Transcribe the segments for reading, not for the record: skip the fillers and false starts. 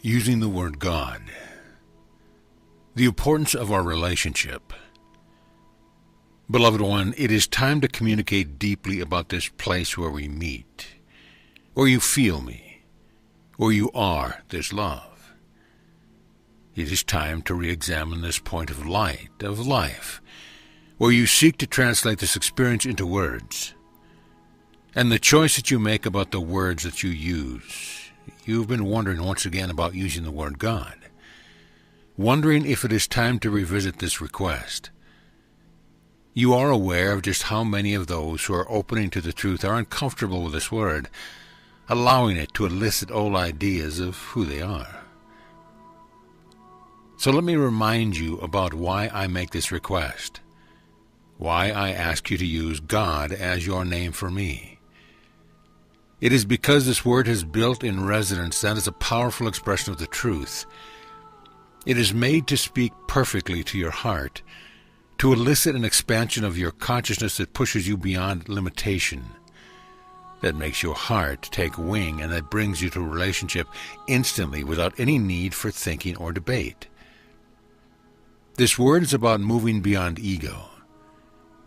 Using the word God. The importance of our relationship. Beloved one, it is time to communicate deeply about this place where we meet, where you feel me, where you are this love. It is time to re-examine this point of light, of life, where you seek to translate this experience into words. And the choice that you make about the words that you use. You've been wondering once again about using the word God. Wondering if it is time to revisit this request. You are aware of just how many of those who are opening to the truth are uncomfortable with this word, allowing it to elicit old ideas of who they are. So let me remind you about why I make this request, why I ask you to use God as your name for me. It is because this word has built in residence that is a powerful expression of the truth. It is made to speak perfectly to your heart, to elicit an expansion of your consciousness that pushes you beyond limitation, that makes your heart take wing, and that brings you to a relationship instantly without any need for thinking or debate. This word is about moving beyond ego,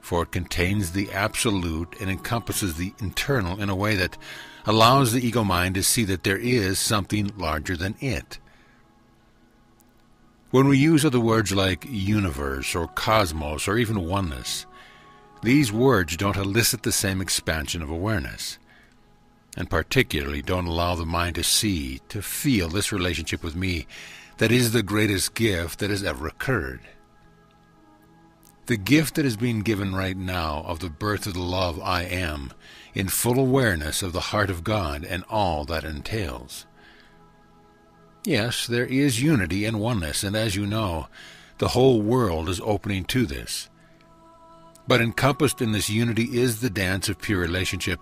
for it contains the absolute and encompasses the internal in a way that allows the ego mind to see that there is something larger than it. When we use other words like universe or cosmos or even oneness, these words don't elicit the same expansion of awareness, and particularly don't allow the mind to see, to feel this relationship with me that is the greatest gift that has ever occurred. The gift that is being given right now of the birth of the love I am, in full awareness of the heart of God and all that entails. Yes, there is unity and oneness, and as you know, the whole world is opening to this. But encompassed in this unity is the dance of pure relationship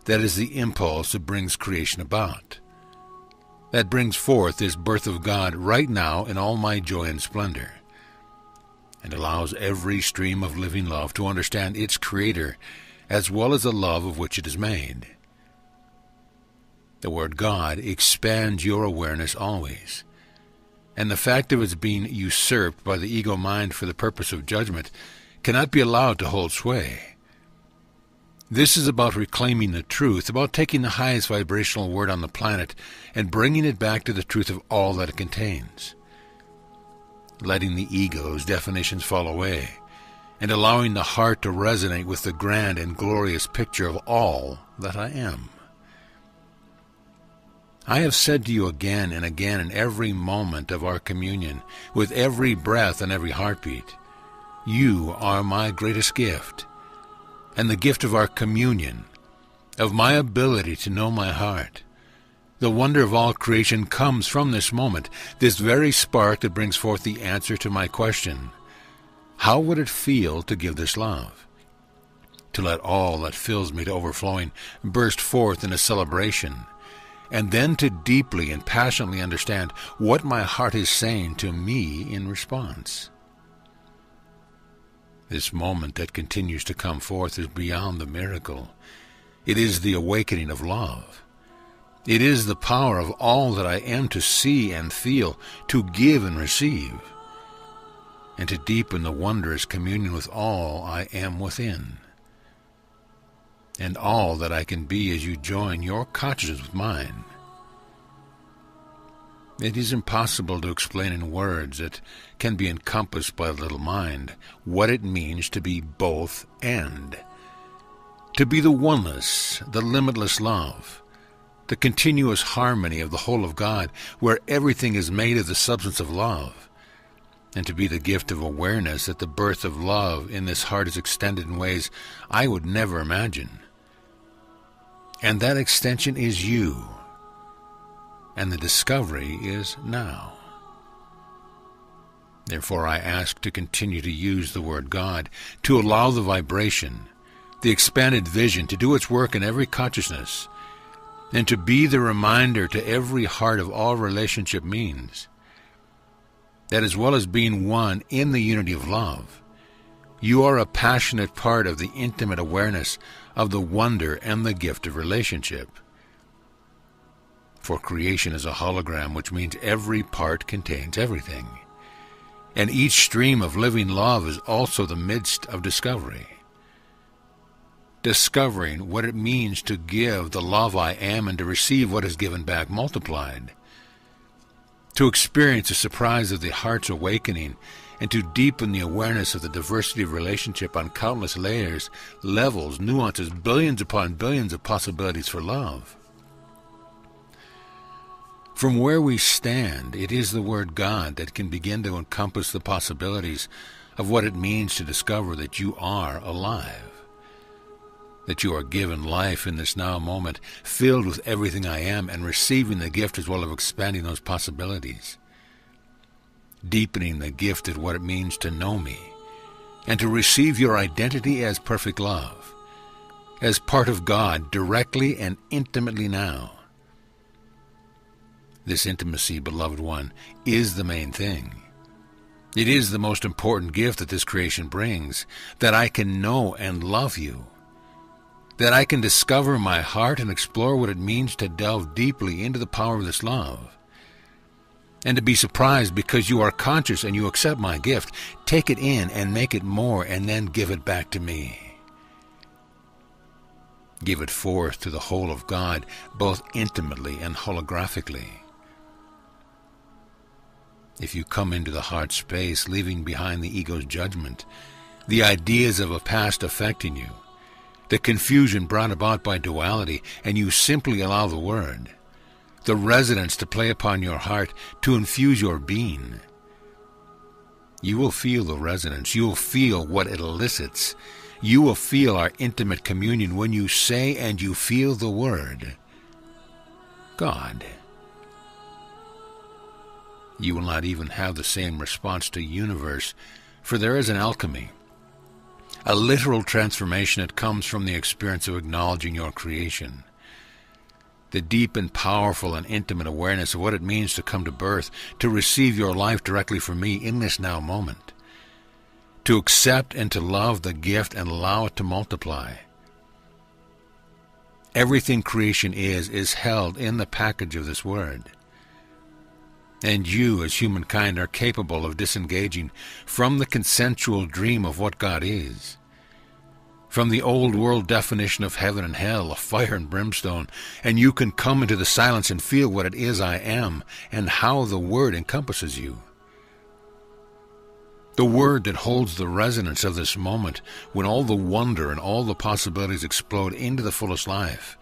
that is the impulse that brings creation about, that brings forth this birth of God right now in all my joy and splendor, and allows every stream of living love to understand its Creator as well as the love of which it is made. The word God expands your awareness always, and the fact of its being usurped by the ego mind for the purpose of judgment cannot be allowed to hold sway. This is about reclaiming the truth, about taking the highest vibrational word on the planet and bringing it back to the truth of all that it contains, letting the ego's definitions fall away, and allowing the heart to resonate with the grand and glorious picture of all that I am. I have said to you again and again in every moment of our communion, with every breath and every heartbeat, you are my greatest gift, and the gift of our communion, of my ability to know my heart. The wonder of all creation comes from this moment, this very spark that brings forth the answer to my question. How would it feel to give this love? To let all that fills me to overflowing burst forth in a celebration, and then to deeply and passionately understand what my heart is saying to me in response. This moment that continues to come forth is beyond the miracle. It is the awakening of love. It is the power of all that I am to see and feel, to give and receive, and to deepen the wondrous communion with all I am within, and all that I can be as you join your consciousness with mine. It is impossible to explain in words that can be encompassed by a little mind what it means to be both and, to be the oneness, the limitless love, the continuous harmony of the whole of God, where everything is made of the substance of love, and to be the gift of awareness that the birth of love in this heart is extended in ways I would never imagine. And that extension is you, and the discovery is now. Therefore I ask to continue to use the word God, to allow the vibration, the expanded vision to do its work in every consciousness, and to be the reminder to every heart of all relationship means, that as well as being one in the unity of love, you are a passionate part of the intimate awareness of the wonder and the gift of relationship. For creation is a hologram, which means every part contains everything. And each stream of living love is also the midst of discovery. Discovering what it means to give the love I am and to receive what is given back multiplied. To experience the surprise of the heart's awakening and to deepen the awareness of the diversity of relationship on countless layers, levels, nuances, billions upon billions of possibilities for love. From where we stand, it is the word God that can begin to encompass the possibilities of what it means to discover that you are alive, that you are given life in this now moment, filled with everything I am, and receiving the gift as well as expanding those possibilities, deepening the gift of what it means to know me, and to receive your identity as perfect love, as part of God directly and intimately now. This intimacy, beloved one, is the main thing. It is the most important gift that this creation brings, that I can know and love you, that I can discover my heart and explore what it means to delve deeply into the power of this love, and to be surprised because you are conscious and you accept my gift, take it in and make it more, and then give it back to me. Give it forth to the whole of God, both intimately and holographically. If you come into the heart space, leaving behind the ego's judgment, the ideas of a past affecting you, the confusion brought about by duality, and you simply allow the word, the resonance to play upon your heart, to infuse your being, you will feel the resonance. You will feel what it elicits. You will feel our intimate communion when you say and you feel the word, God. You will not even have the same response to universe, for there is an alchemy, a literal transformation that comes from the experience of acknowledging your creation, the deep and powerful and intimate awareness of what it means to come to birth, to receive your life directly from me in this now moment, to accept and to love the gift and allow it to multiply. Everything creation is held in the package of this word. And you, as humankind, are capable of disengaging from the consensual dream of what God is, from the old world definition of heaven and hell, of fire and brimstone, and you can come into the silence and feel what it is I am, and how the word encompasses you. The word that holds the resonance of this moment, when all the wonder and all the possibilities explode into the fullest life,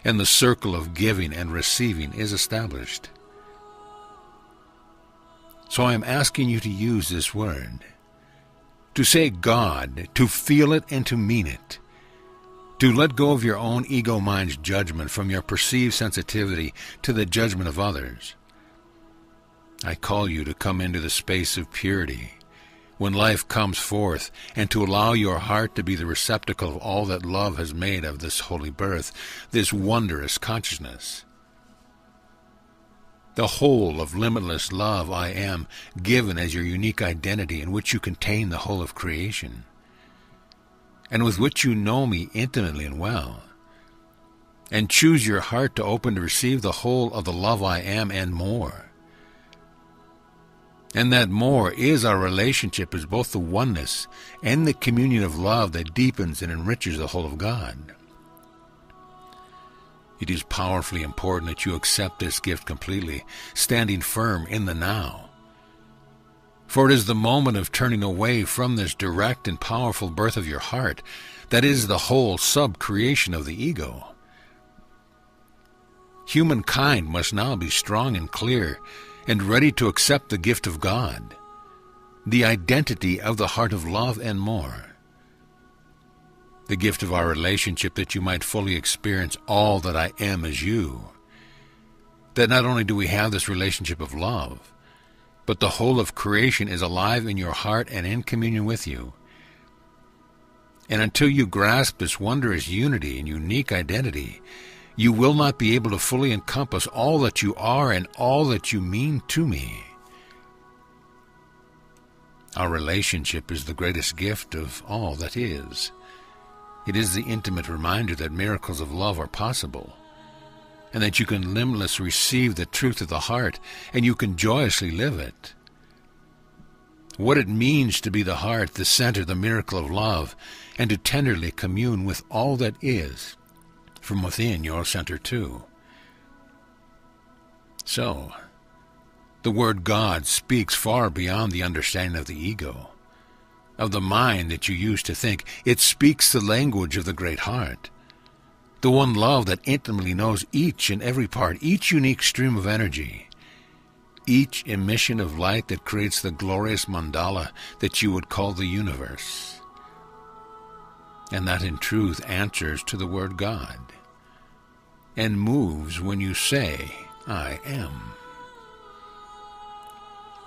and the circle of giving and receiving is established. So I am asking you to use this word, to say God, to feel it and to mean it, to let go of your own ego mind's judgment from your perceived sensitivity to the judgment of others. I call you to come into the space of purity, when life comes forth, and to allow your heart to be the receptacle of all that love has made of this holy birth, this wondrous consciousness. The whole of limitless love I am, given as your unique identity in which you contain the whole of creation, and with which you know me intimately and well, and choose your heart to open to receive the whole of the love I am and more. And that more is our relationship as both the oneness and the communion of love that deepens and enriches the whole of God. It is powerfully important that you accept this gift completely, standing firm in the now. For it is the moment of turning away from this direct and powerful birth of your heart that is the whole sub-creation of the ego. Humankind must now be strong and clear and ready to accept the gift of God, the identity of the heart of love and more. The gift of our relationship that you might fully experience all that I am as you. That not only do we have this relationship of love, but the whole of creation is alive in your heart and in communion with you. And until you grasp this wondrous unity and unique identity, you will not be able to fully encompass all that you are and all that you mean to me. Our relationship is the greatest gift of all that is. It is the intimate reminder that miracles of love are possible, and that you can limitlessly receive the truth of the heart, and you can joyously live it. What it means to be the heart, the center, the miracle of love, and to tenderly commune with all that is from within your center too. So, the word God speaks far beyond the understanding of the ego, of the mind that you use to think. It speaks the language of the great heart, the one love that intimately knows each and every part, each unique stream of energy, each emission of light that creates the glorious mandala that you would call the universe, and that in truth answers to the word God, and moves when you say, I am.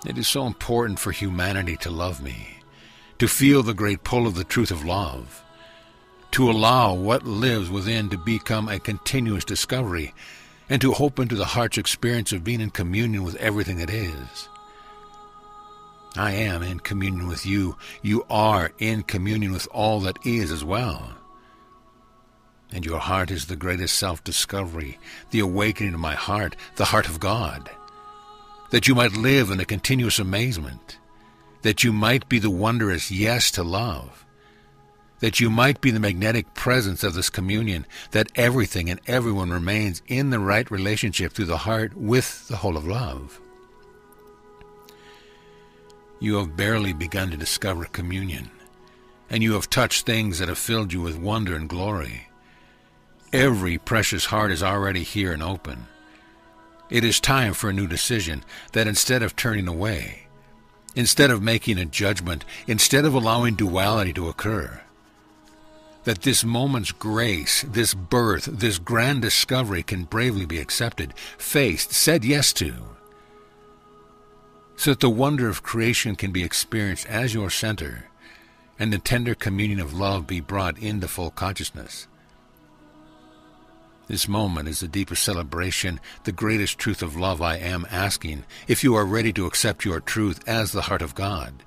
It is so important for humanity to love me, to feel the great pull of the truth of love, to allow what lives within to become a continuous discovery, and to open to the heart's experience of being in communion with everything that is. I am in communion with you. You are in communion with all that is as well. And your heart is the greatest self-discovery, the awakening of my heart, the heart of God, that you might live in a continuous amazement, that you might be the wondrous yes to love, that you might be the magnetic presence of this communion, that everything and everyone remains in the right relationship through the heart with the whole of love. You have barely begun to discover communion, and you have touched things that have filled you with wonder and glory. Every precious heart is already here and open. It is time for a new decision, that instead of turning away, instead of making a judgment, instead of allowing duality to occur, that this moment's grace, this birth, this grand discovery can bravely be accepted, faced, said yes to, so that the wonder of creation can be experienced as your center, and the tender communion of love be brought into full consciousness. This moment is the deepest celebration, the greatest truth of love I am asking, if you are ready to accept your truth as the heart of God,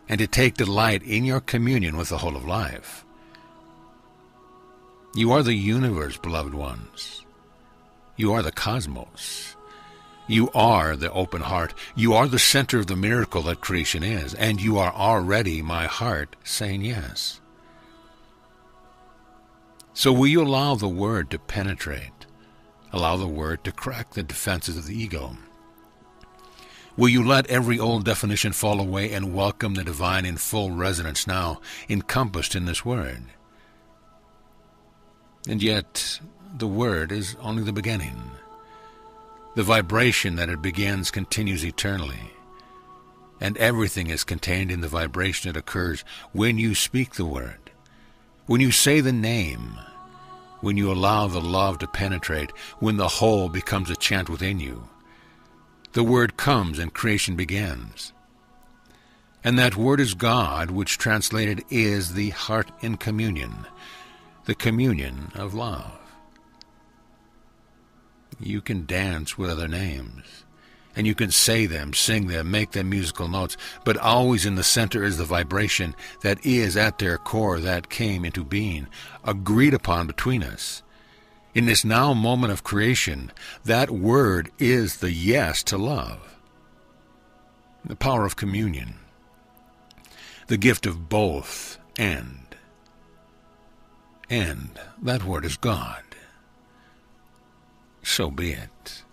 and to take delight in your communion with the whole of life. You are the universe, beloved ones. You are the cosmos. You are the open heart. You are the center of the miracle that creation is, and you are already my heart saying yes. So will you allow the word to penetrate? Allow the word to crack the defenses of the ego? Will you let every old definition fall away and welcome the divine in full resonance now, encompassed in this word? And yet, the word is only the beginning. The vibration that it begins continues eternally, and everything is contained in the vibration that occurs when you speak the word, when you say the name, when you allow the love to penetrate, when the whole becomes a chant within you. The word comes and creation begins. And that word is God, which translated is the heart in communion, the communion of love. You can dance with other names, and you can say them, sing them, make them musical notes, but always in the center is the vibration that is at their core, that came into being, agreed upon between us. In this now moment of creation, that word is the yes to love. The power of communion, the gift of both and that word is God. So be it.